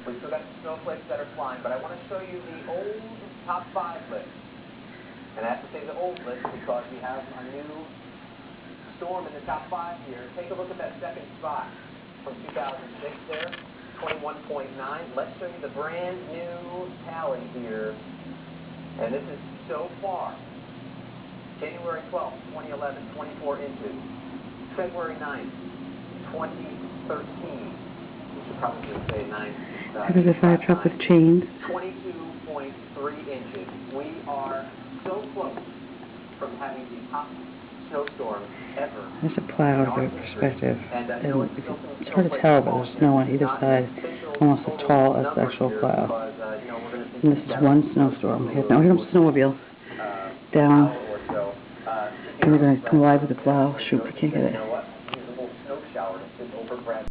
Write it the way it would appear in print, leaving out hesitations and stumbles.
We've still got some snowflakes that are flying, but I want to show you the old top 5 list. And I have to say the old list because we have a new storm in the top 5 here. Take a look at that second spot from 2006 there, 21.9. Let's show you the brand new tally here. And this is so far. January 12th, 2011, 24 inches. February 9th, 2013. We should probably say 9. There's a fire truck with chains. 22.3 inches. We are so close from having the top snowstorm ever. There's a plow out of their perspective. And it's hard to tell, but there's snow on either side, almost as tall as the actual plow. And this is one snowstorm. Now here's a snowmobile down. And we're going to come live with the plow. Shoot, we can't get it.